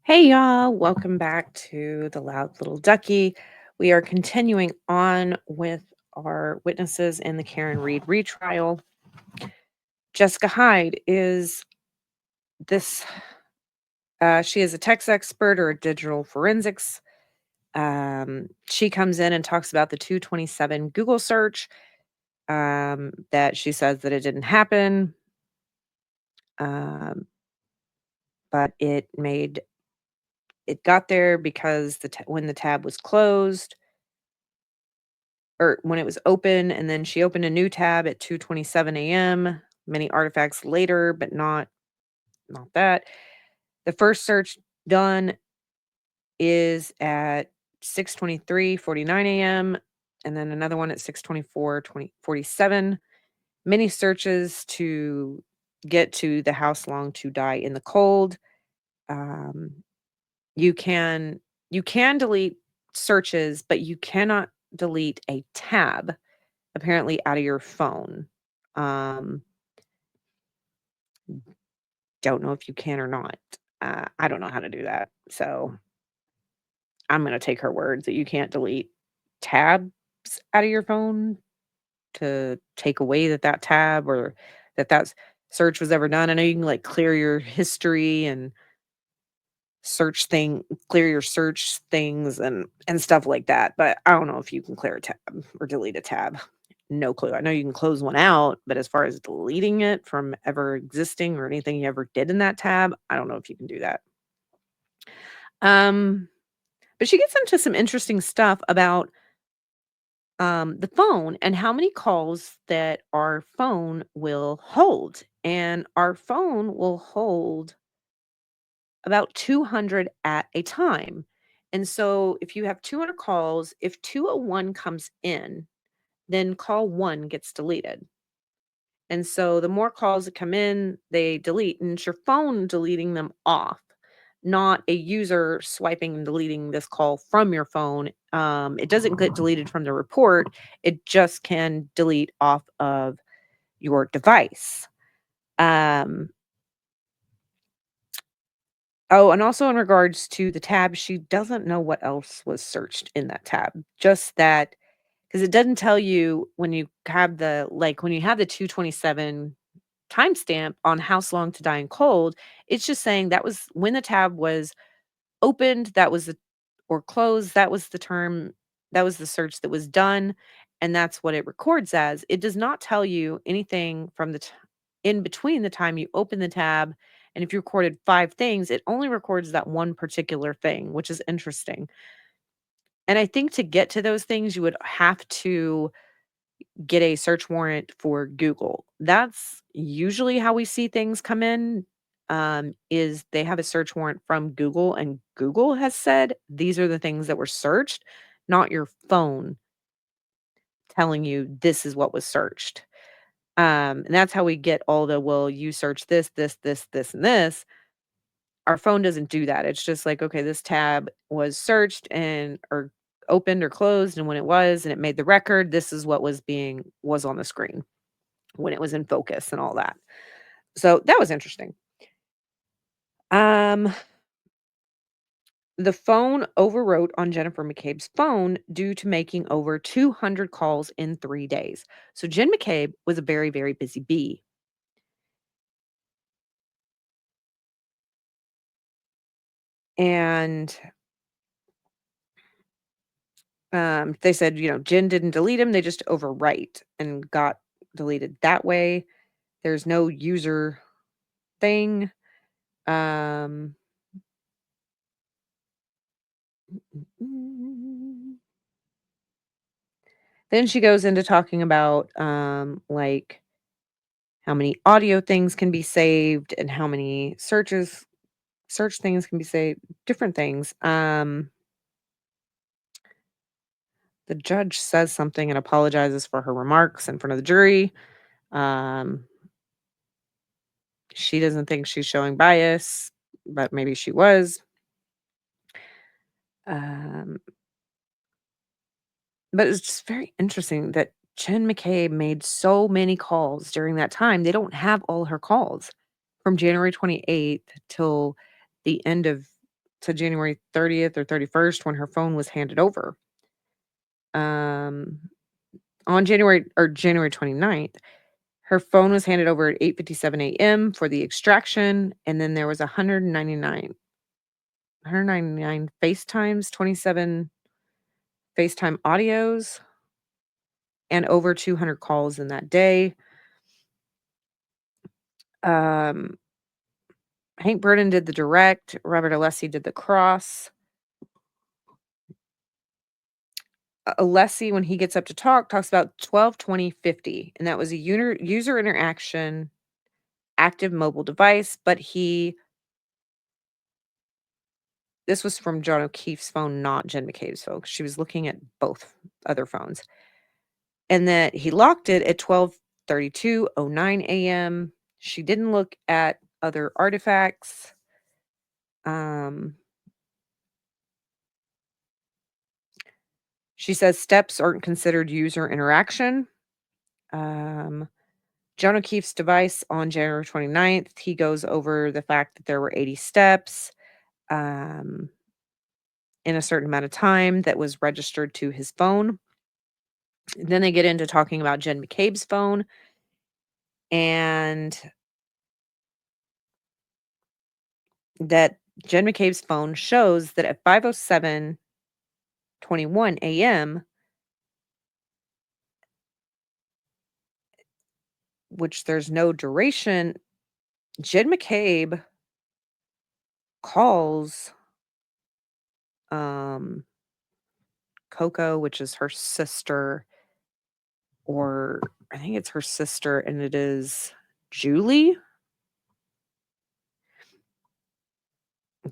Hey y'all, welcome back to the Loud Little Ducky. We are continuing on with our witnesses in the Karen Reed retrial. Jessica Hyde is this, she is a text expert or a digital forensics. She comes in and talks about the 227 Google search, that she says that it didn't happen, um, but it got there because when the tab was closed, or when it was open, and then she opened a new tab at 2:27 a.m. Many artifacts later, but not that. The first search done is at 6:23:49 a.m. and then another one at 6:24:47. Many searches to get to the house long to die in the cold. Um, you can you can delete searches, but you cannot delete a tab apparently out of your phone. Um, don't know if you can or not. I don't know how to do that. So I'm going to take her word that you can't delete tabs out of your phone to take away that tab or that search was ever done. I know you can like clear your history and clear your search things and stuff like that. But I don't know if you can clear a tab or delete a tab. No clue. I know you can close one out, but as far as deleting it from ever existing or anything you ever did in that tab, I don't know if you can do that. Um, but she gets into some interesting stuff about the phone and how many calls that our phone will hold. And our phone will hold about 200 at a time. And so if you have 200 calls, if 201 comes in, then call one gets deleted. And so the more calls that come in, they delete, and it's your phone deleting them off, not a user swiping and deleting this call from your phone. It doesn't get deleted from the report, it just can delete off of your device. Um, oh, and also in regards to the tab, she doesn't know what else was searched in that tab, just that because it doesn't tell you when you have when you have the 227 timestamp on House Long to Die in Cold, it's just saying that was when the tab was opened, that was the or closed, that was the term, that was the search that was done, and that's what it records as. It does not tell you anything from in between the time you open the tab, and if you recorded 5 things, it only records that one particular thing, which is interesting. And I think to get to those things, you would have to get a search warrant for Google. That's usually how we see things come in, is they have a search warrant from Google, and Google has said these are the things that were searched, not your phone telling you this is what was searched. And that's how we get all the, well, you search this, and this. Our phone doesn't do that. It's just like, okay, this tab was searched and or opened or closed, and when it was, and it made the record, this is what was on the screen when it was in focus and all that. So that was interesting. Um, the phone overwrote on Jennifer McCabe's phone due to making over 200 calls in 3 days. So Jen McCabe was a very, very busy bee. And they said, Jen didn't delete him. They just overwrite and got deleted that way. There's no user thing. Um, then she goes into talking about like how many audio things can be saved and how many search things can be saved, different things. The judge says something and apologizes for her remarks in front of the jury. Um, she doesn't think she's showing bias, but maybe she was. Um, but it's just very interesting that Chen McCabe made so many calls during that time. They don't have all her calls from January 28th till the end of to January 30th or 31st when her phone was handed over. Um, on January 29th, her phone was handed over at 8:57 a.m. for the extraction, and then there was 199 FaceTimes, 27 FaceTime audios, and over 200 calls in that day. Um, Hank Burden did the direct, Robert Alessi did the cross. Alessi, when he gets up to talk, talks about 12, 20, 50, and that was a user interaction active mobile device, but this was from John O'Keefe's phone, not Jen McCabe's phone. She was looking at both other phones. And that he locked it at 12:32:09 a.m. She didn't look at other artifacts. Um, she says steps aren't considered user interaction. Um, John O'Keefe's device on January 29th, he goes over the fact that there were 80 steps um, in a certain amount of time that was registered to his phone. Then they get into talking about Jen McCabe's phone, and that Jen McCabe's phone shows that at 5:07:21 a.m., which there's no duration, Jen McCabe calls um, Coco, which is her sister, or I think it's her sister, and it is Julie.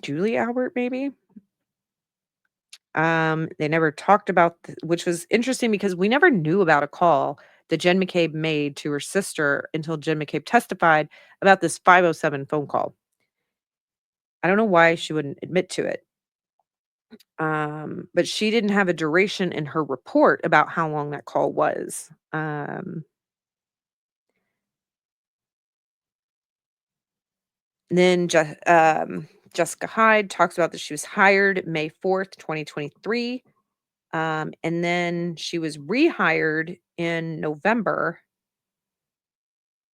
Julie Albert, maybe. They never talked about, which was interesting because we never knew about a call that Jen McCabe made to her sister until Jen McCabe testified about this 507 phone call. I don't know why she wouldn't admit to it. But she didn't have a duration in her report about how long that call was. Then Jessica Hyde talks about that she was hired May 4th, 2023. And then she was rehired in November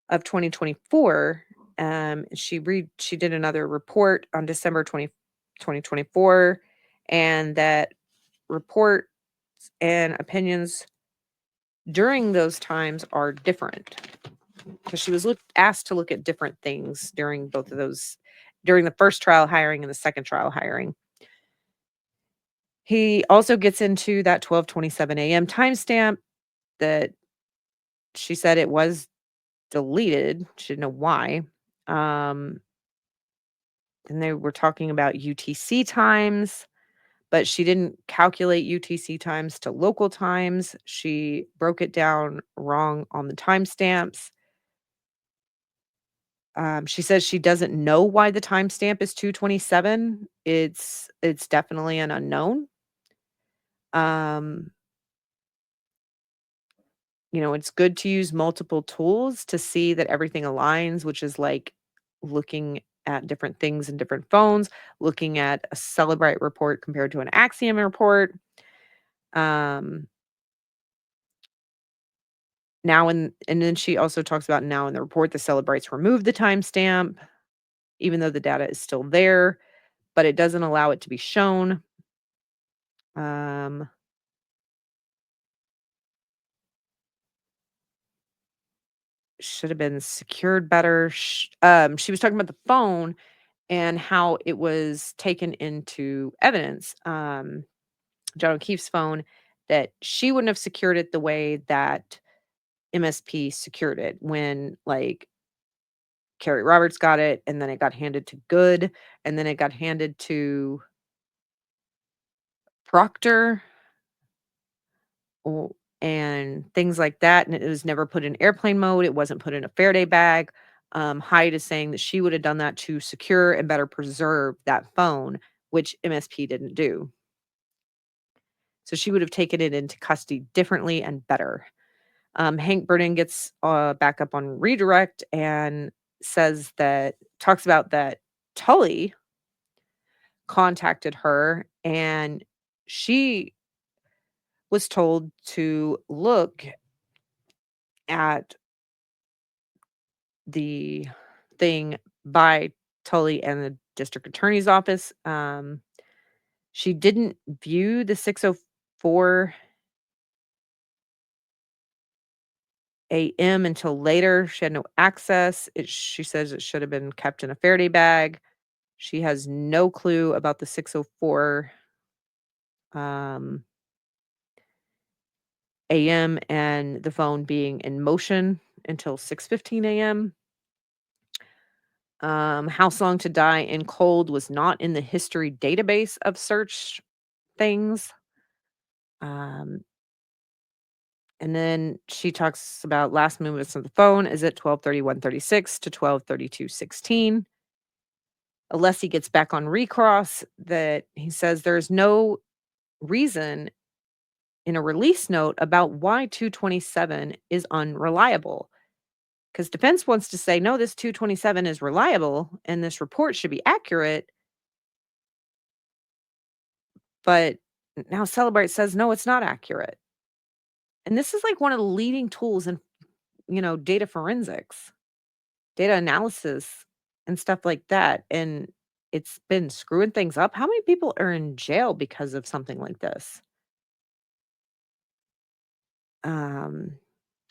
of 2024. She did another report on December 2024, and that report and opinions during those times are different because she was asked to look at different things during both of those, during the first trial hiring and the second trial hiring. He also gets into that 12:27 a.m. timestamp that she said it was deleted. She didn't know why. Um, and they were talking about UTC times, but she didn't calculate UTC times to local times. She broke it down wrong on the timestamps. She says she doesn't know why the timestamp is 2:27. It's definitely an unknown. Um, it's good to use multiple tools to see that everything aligns, which is like looking at different things in different phones, looking at a Celebrite report compared to an Axiom report. Um, and then she also talks about now in the report, the Celebrites removed the timestamp, even though the data is still there, but it doesn't allow it to be shown. Um, should have been secured better. She was talking about the phone and how it was taken into evidence. John O'Keefe's phone, that she wouldn't have secured it the way that MSP secured it when, like, Carrie Roberts got it, and then it got handed to Good, and then it got handed to Proctor, o and things like that, and it was never put in airplane mode, it wasn't put in a Faraday bag. Hyde is saying that she would have done that to secure and better preserve that phone, which MSP didn't do. So she would have taken it into custody differently and better. Hank Burden gets back up on redirect and talks about that Tully contacted her, and she was told to look at the thing by Tully and the district attorney's office. She didn't view the 6:04 AM until later. She had no access. She says it should have been kept in a Faraday bag. She has no clue about the 6:04 um, AM and the phone being in motion until 6:15 AM. How Long to Die in Cold was not in the history database of search things. Um, and then she talks about last movements of the phone is at 12:31:36 to 12:32:16. Unless he gets back on recross, that he says there's no reason in a release note about why 227 is unreliable. Because defense wants to say, no, this 227 is reliable and this report should be accurate. But now Celebrate says, no, it's not accurate. And this is like one of the leading tools in, data forensics, data analysis, and stuff like that. And it's been screwing things up. How many people are in jail because of something like this? Um,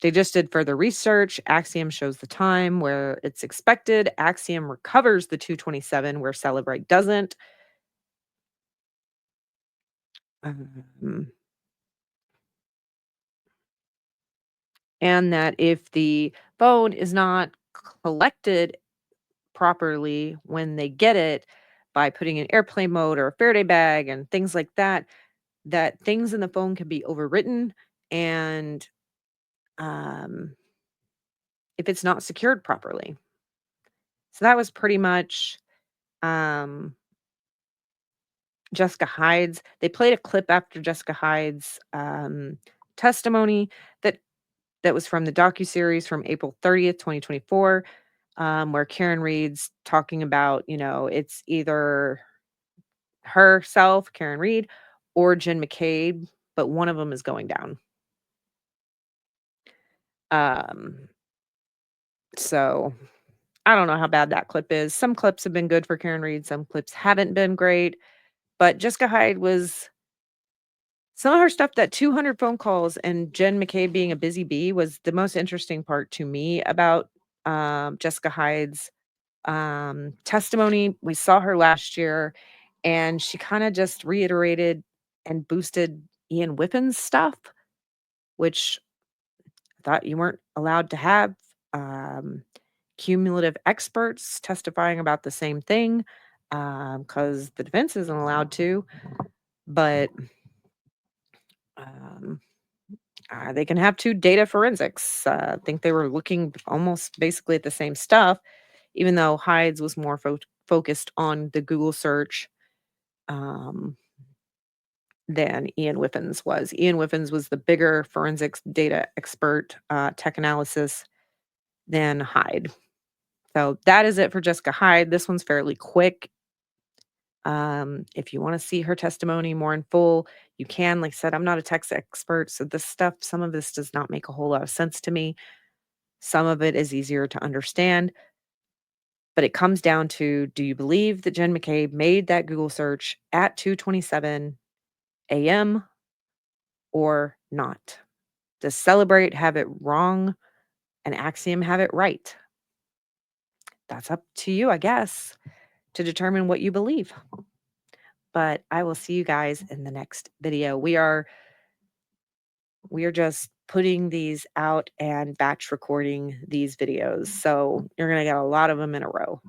they just did further research. Axiom shows the time where it's expected. Axiom recovers the 227 where Celebrate doesn't. Um, and that if the phone is not collected properly when they get it by putting in airplane mode or a Faraday bag and things like that, that things in the phone can be overwritten and um, if it's not secured properly. So that was pretty much um, Jessica Hyde's. They played a clip after Jessica Hyde's testimony that was from the docuseries from April 30th, 2024, where Karen Reed's talking about, it's either herself, Karen Reed, or Jen McCabe, but one of them is going down. Um, so I don't know how bad that clip is. Some clips have been good for Karen Reed, some clips haven't been great. But Jessica Hyde was some of her stuff, that 200 phone calls and Jen McCabe being a busy bee was the most interesting part to me about Jessica Hyde's testimony. We saw her last year and she kind of just reiterated and boosted Ian Whiffen's stuff, which I thought you weren't allowed to have. Um, Cumulative experts testifying about the same thing because the defense isn't allowed to, but um, they can have two data forensics. I think they were looking almost basically at the same stuff, even though Hyde's was more focused on the Google search um, than Ian Whiffen's was. Ian Whiffen's was the bigger forensics data expert, tech analysis than Hyde. So that is it for Jessica Hyde. This one's fairly quick. If you want to see her testimony more in full, you can. Like I said, I'm not a tech expert, so this stuff, some of this does not make a whole lot of sense to me. Some of it is easier to understand, but it comes down to, do you believe that Jen McCabe made that Google search at 2:27 AM or not? Does Celebrate have it wrong and Axiom have it right? That's up to you, I guess, to determine what you believe. But I will see you guys in the next video. We are just putting these out and batch recording these videos. So you're going to get a lot of them in a row.